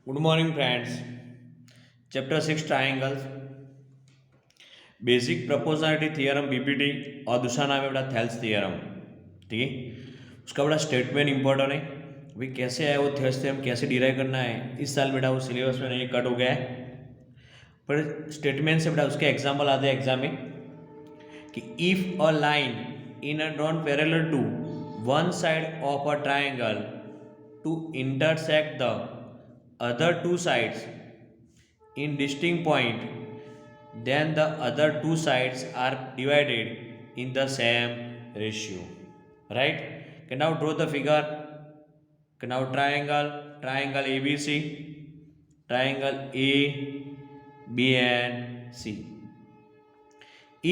Good morning friends. Chapter 6 triangles, basic proportionality theorem BPT और दूसरा नाम है बेटा थेल्स थियरम। ठीक है, उसका बड़ा स्टेटमेंट इंपॉर्टेंट है। भाई कैसे है वो थेल्स थियरम, कैसे डिराइव करना है। इस साल बेटा वो सिलेबस में नहीं कट हो गया है, पर स्टेटमेंट से बेटा उसके एग्जाम्पल आते हैं एग्जाम में कि if a line in a drawn parallel to one side of a triangle to intersect the other two sides in distinct point, then the other two sides are divided in the same ratio. Right? Can now draw the figure. Can now triangle ABC, triangle A, B and C.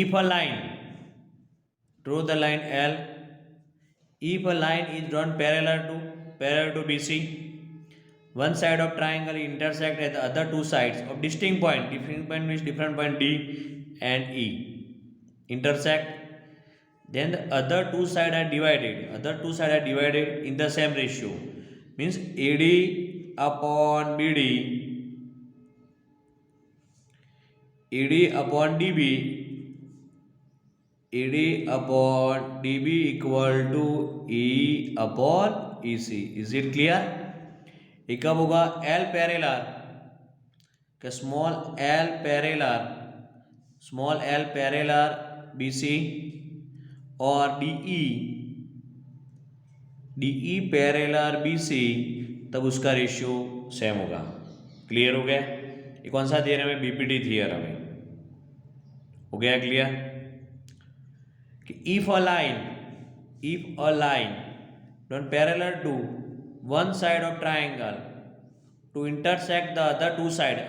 If a line, draw the line L. If a line is drawn parallel to BC, one side of triangle intersect at the other two sides of distinct point. Distinct point means different point D and E intersect. Then the other two sides are divided. Other two sides are divided in the same ratio. Means AD upon BD, AD upon DB, AD upon DB equal to E upon EC. Is it clear? ये कब होगा? L parallel का small L parallel BC और DE parallel BC, तब उसका ratio same होगा। Clear हो गया? ये कौन सा थियरम है? बीपीटी थियरम है। हो गया क्लियर कि if a line drawn parallel to one side of triangle to intersect the other two side,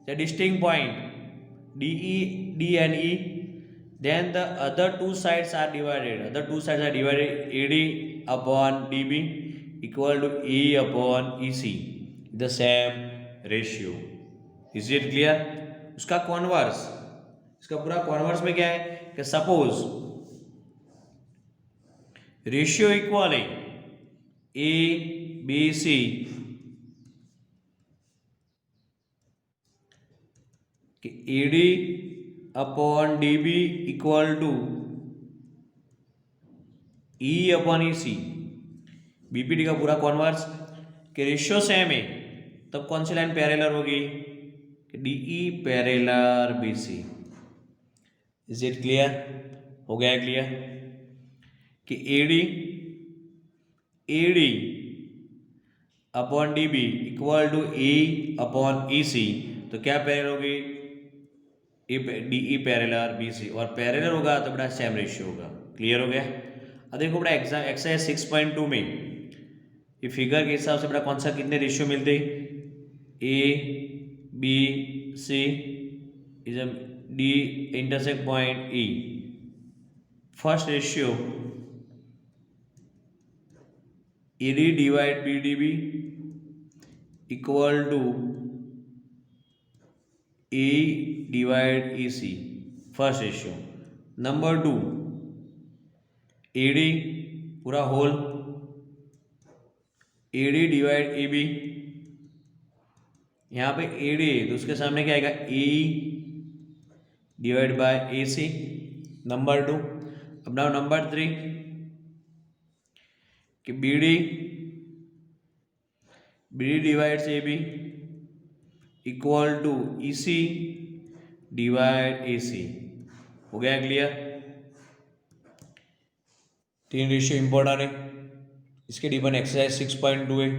the distinct point D and E, then the other two sides are divided. AD upon DB equal to E upon EC, the same ratio. Is it clear? उसका converse, इसका पूरा converse में क्या है कि suppose ratio equal है ABC कि AD upon DB equal to E upon EC। BPT का पूरा कॉन्वर्स कि रेशियो सेम है, तब कौन सी लाइन पैरेलल होगी? DE parallel BC। Is it clear? हो गया क्लियर कि AD upon DB equal to E upon EC, तो क्या पैरेलल होगी? DE पैरेलल BC, और पैरेलल होगा तो बेटा सेम रेशियो होगा। क्लियर हो गया? अब देखो बेटा एग्जाम एक्सरसाइज 6.2 में ये फिगर के हिसाब से बेटा कौन सा कितने रेशियो मिलते? ABC is D intersect point E। First ratio AD divide BDB equal to A divide EC, first ratio. Number 2 AD पूरा होल AD डिवाइड AB, यहाँ पे AD है तो उसके सामने क्या आएगा? AE divide by AC, number 2। अब नाउ नंबर 3 कि BD divides AB equal to EC divide AC। हो गया क्लियर? 3 रेशियो इंपॉर्टेंट है। इसके डिपेंड एक्सरसाइज 6.2 है,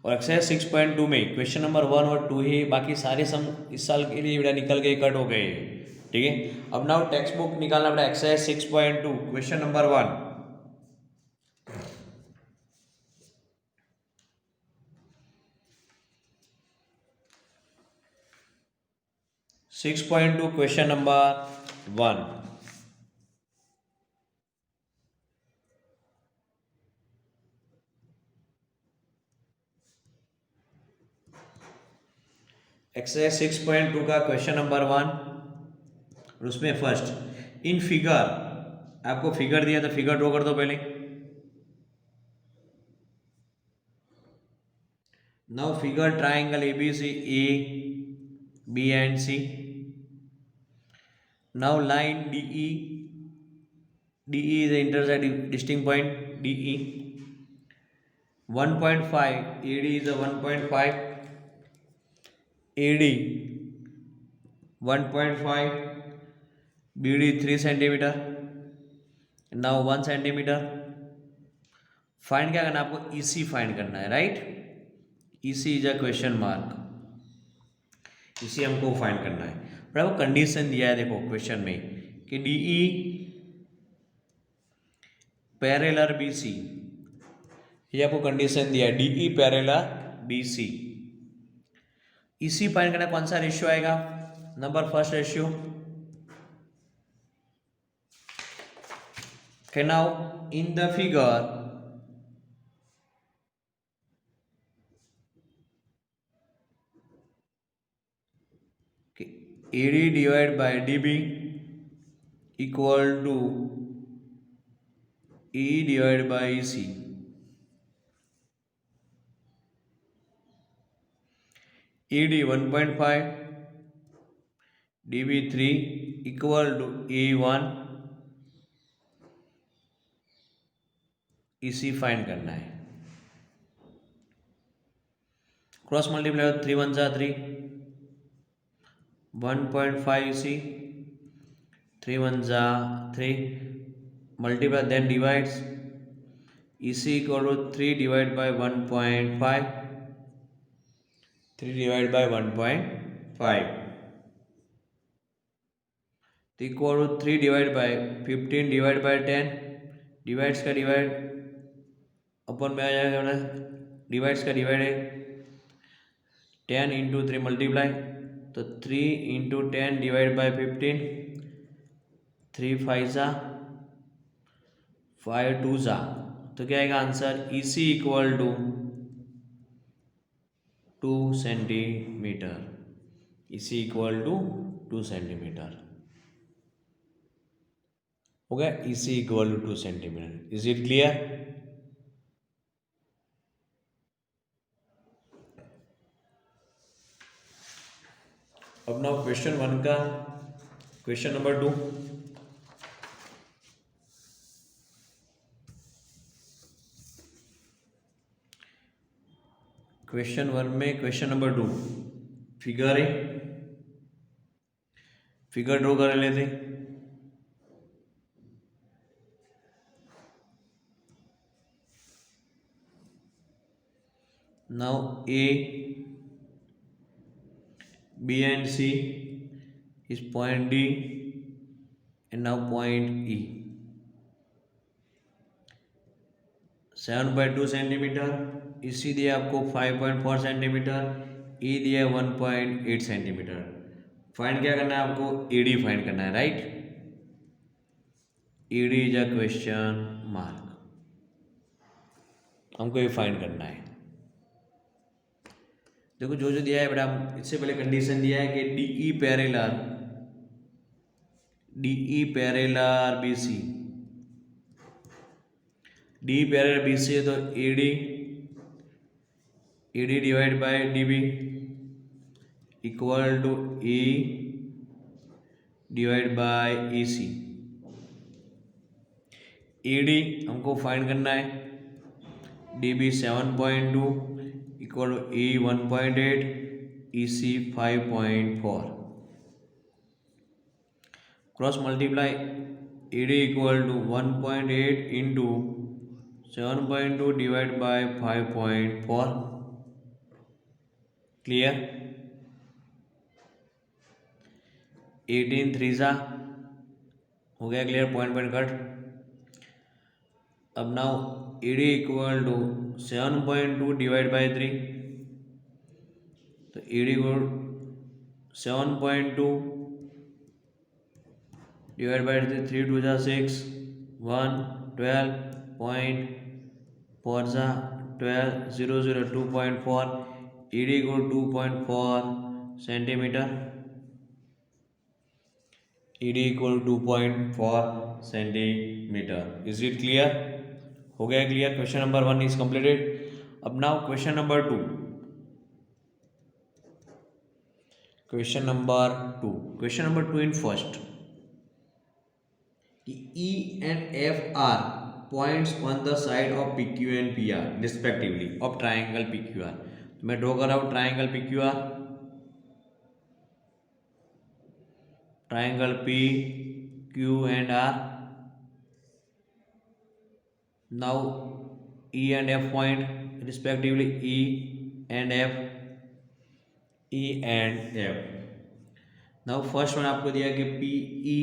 और एक्सरसाइज 6.2 में क्वेश्चन नंबर 1 और 2 है, बाकी सारे सम इस साल के लिए बेटा निकल गए, कट हो गए। ठीक है, अब नाउ टेक्स्ट बुक निकालना बेटा exercise 6.2 question number 1। 6.2 question number 1। Exercise 6.2 का क्वेश्चन नंबर 1, और उसमें फर्स्ट इन फिगर, आपको फिगर दिया तो फिगर ड्रॉ कर दो पहले। Now figure triangle ABC, A, B and C. Now line DE is the intersect distinct point DE. 1.5 AD is a 1.5 AD 1.5 BD 3 centimeter. Now 1 centimeter. Find क्या करना है आपको? EC फाइंड करना है, right? EC is a question mark, इसी हमको find करना है। पर आपको कंडीशन दिया है, देखो क्वेश्चन में कि DE पैरेलल BC, ये आपको कंडीशन दिया है, DE parallel BC। EC find करना, कौन सा रेशियो आएगा? Number first ratio. Okay, now in the figure AD divided by DB equal to E divided by EC. ED 1.5 DB 3 equal to E1 EC find करना है। Cross multiply 3 1 जा 3 1.5 EC 3 1 जा 3 multiply then divides EC equal to 3 divided by 1.5 3 divided by 1.5 equal to 3 divided by 15 divided by 10 divides का divide अपन में आ जाएगा ना, divides का divide है 10 इंटू 3 मल्टीप्लाई, तो 3 इंटू 10 डिवाइड बाई 15 3 5 जा 5 2 जा, तो क्या आएगा answer? EC equal to 2 centimetre. EC equal to 2 centimetre हो गया। EC equal to 2 centimetre. Is it clear? अब नाउ क्वेश्चन 1 का क्वेश्चन नंबर 2। क्वेश्चन 1 में क्वेश्चन नंबर 2 फिगर है, फिगर ड्रॉ कर लेते। Now A, B and C is point D and now point E. 7.2 centimetre, EC दिया आपको 5.4 centimetre, E दिया 1.8 centimetre. Find क्या करना है आपको? AD फाइंड करना है, right? AD is a question mark, हमको ये फाइंड करना है। देखो जो जो दिया है बेटा, इससे पहले कंडीशन दिया है कि DE parallel BC, DE parallel BC है तो AD divide by DB equal to E divide by EC। AD हमको फाइंड करना है, DB 7.2 equal to E 1.8 EC 5.4। Cross multiply AD equal to 1.8 into 7.2 divide by 5.4। Clear? 18 3 जा हो गया clear, point cut. अब now AD equal to 7.2 divide by 3, तो AD equal 7.2 divide by 3 2 जा 6 1 12.4 जा 12 0 0 2.4, AD equal 2.4 centimetre, ED equal 2.4 centimetre. Is it clear? हो गया clear? Question number 1 is completed. अब now question number 2, question number two in first E and F are points on the side of PQ and PR respectively of triangle PQR. तो मैं draw कर रहा हूँ triangle PQR, triangle P Q and R. Now E and F point respectively E and F, E and F. Now first one आपको दिया कि PE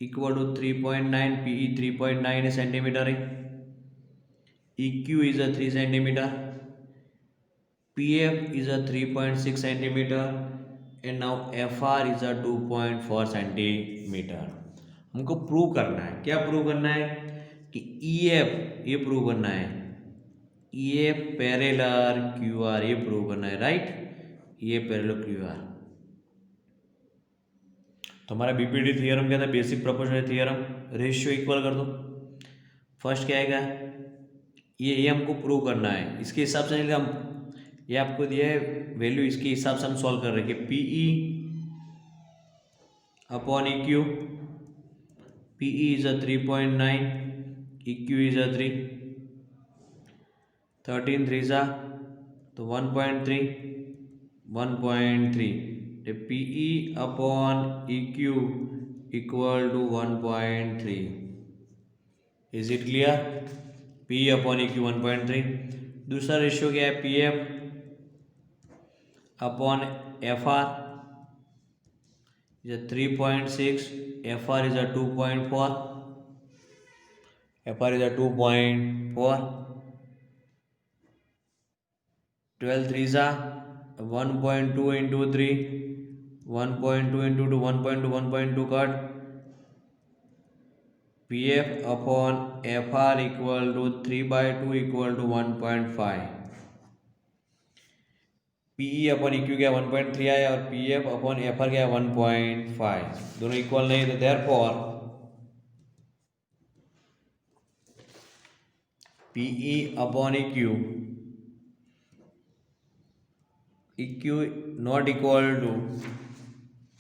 equal to 3.9, PE 3.9 centimetre है, EQ is a 3 centimetre, PF is a 3.6 centimetre and now FR is a 2.4 centimetre. हमको prove करना है, क्या prove करना है कि EF ये प्रूव करना है, EF पैरेलल QR ये प्रूव करना है, राइट. ये पैरेलल QR. तो हमारा बीपीटी थ्योरम क्या था, basic proportional theorem. Ratio equal कर दो. फर्स्ट क्या आएगा, ये हमको प्रूव करना है. इसके हिसाब से हम ये आपको दिया है वैल्यू, इसके हिसाब से हम सॉल्व कर रहे हैं कि PE upon EQ, PE is a 3.9, EQ is a 3, 13 3 सा तो 1.3, 1.3. PE upon EQ equal to 1.3. Is it clear. P upon EQ 1.3. दूसरा रेशियो क्या है, PF upon FR is a 3.6, FR is a 2.4, FR is a 2.4, 12 3 सा 1.2 into 3, 1.2 into 2, 1.2, 1.2 cut. PF upon FR equal to 3/2 equal to 1.5. PE upon EQ क्या 1.3 आया और PF upon FR क्या 1.5. दोनों equal नहीं, तो therefore PE upon EQ not equal to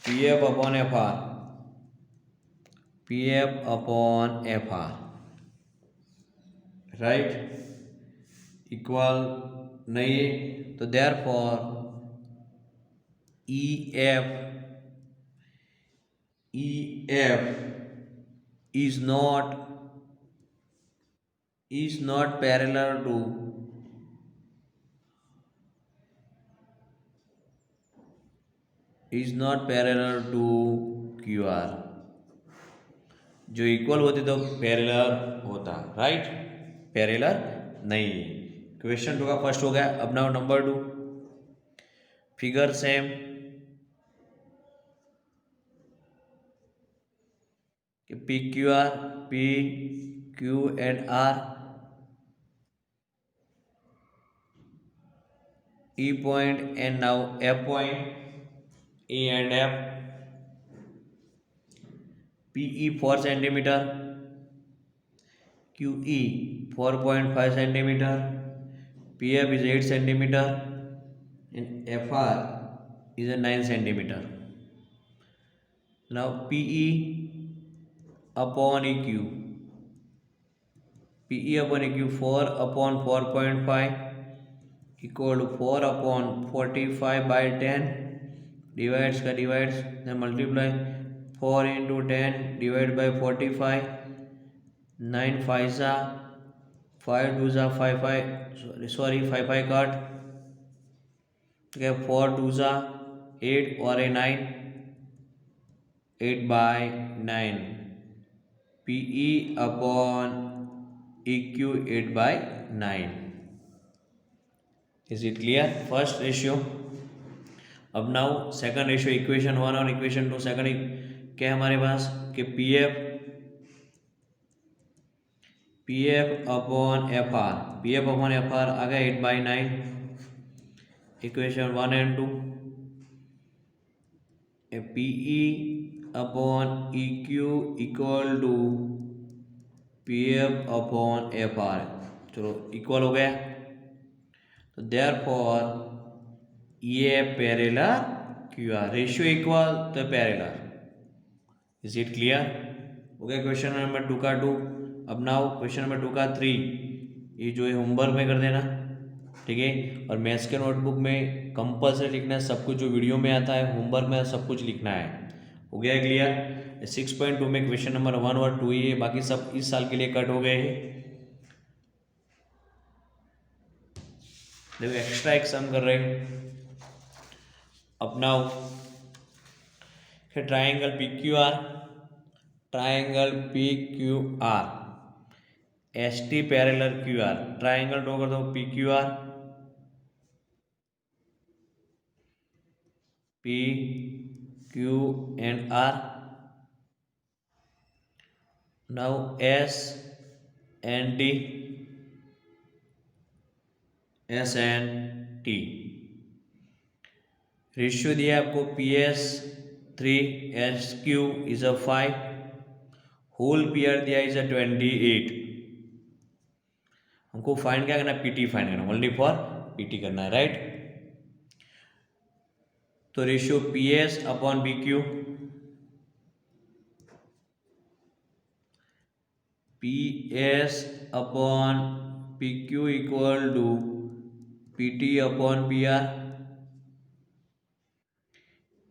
PF upon FR, PF upon FR, right. Equal नहीं है, तो therefore EF is not parallel to QR. जो इक्वल होते तो पैरेलल होता, राइट. पैरेलल नहीं है. क्वेश्चन 2 का फर्स्ट हो गया. अब now number 2. Figure same, PQR, PQ and R, E point and now F point, E and F. PE 4 centimetre, QE 4.5 centimetre, PF is 8 centimetre and FR is a 9 centimetre. Now PE upon EQ, PE upon EQ 4 upon 4.5 equal to 4 upon 45 by 10. Divides का divides, then multiply 4 into 10 divide by 45, 9 5 सा 5 2 सा 5 5 काट, तो 4 2 सा 8 और 9, 8 by 9. PE upon EQ 8 by 9. Is it clear. First ratio. अब now second ratio, equation 1 और equation 2. Second क्या है हमारे पास कि PF upon FR, PF upon FR आ गया 8 by 9. Equation 1 and 2. PE upon EQ equal to PF upon FR. चलो इक्वल हो गया. तो देयरफॉर ये है parallel Q R, ratio equal तो पैरेलल। Is it clear? हो गया क्वेश्चन नंबर 2 का 2। अब नाउ क्वेश्चन नंबर 2 का 3, ये जो है होमवर्क में कर देना, ठीक है। और मैथ्स के नोटबुक में कंपल्सरी लिखना है सब कुछ, जो वीडियो में आता है होमवर्क में सब कुछ लिखना है। हो गया क्लियर? 6.2 में क्वेश्चन नंबर 1 और 2 ही है, बाकी सब इस साल के लिए कट हो गए हैं। देखो एक्स्ट्रा एक सम कर रहे हैं। अपनाओ triangle P Q R, triangle P Q R, S T parallel Q R, triangle draw कर दो P Q R, P Q and R. Now S and T, S and T. Ratio दिया आपको P S 3, S Q is a 5, whole P R दिया is a 28। हमको find क्या करना है? P T find करना, ओनली फॉर पी टी करना है, राइट। तो ratio P S upon B Q, P S upon P Q equal to P T upon P R.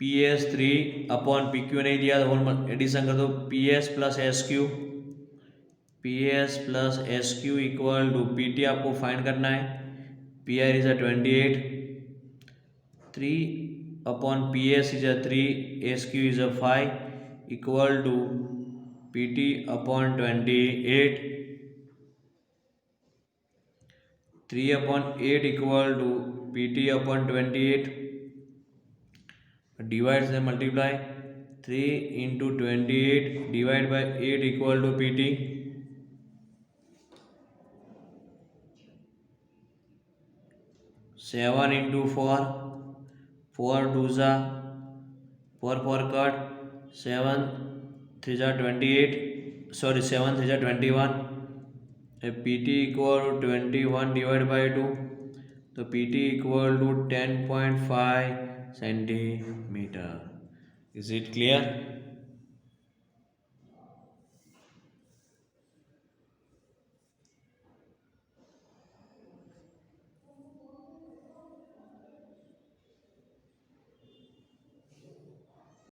P S 3 upon P Q नहीं दिया, whole addition कर दो, P S plus S Q, P S plus S Q equal to P T आपको find करना है, P R is a 28, 3 upon P S is a 3, S Q is a 5 equal to P T upon 28, 3 upon 8 equal to P T upon 28, divide से multiply, 3 into 28 divide by 8 equal to P T. 7 into 4, 4 2 जा 4 cut, 7 3 जा 28, sorry 7 3 जा 21, P T equal to 21 divide by 2, तो P T equal to 10.5 centimetre. Is it clear?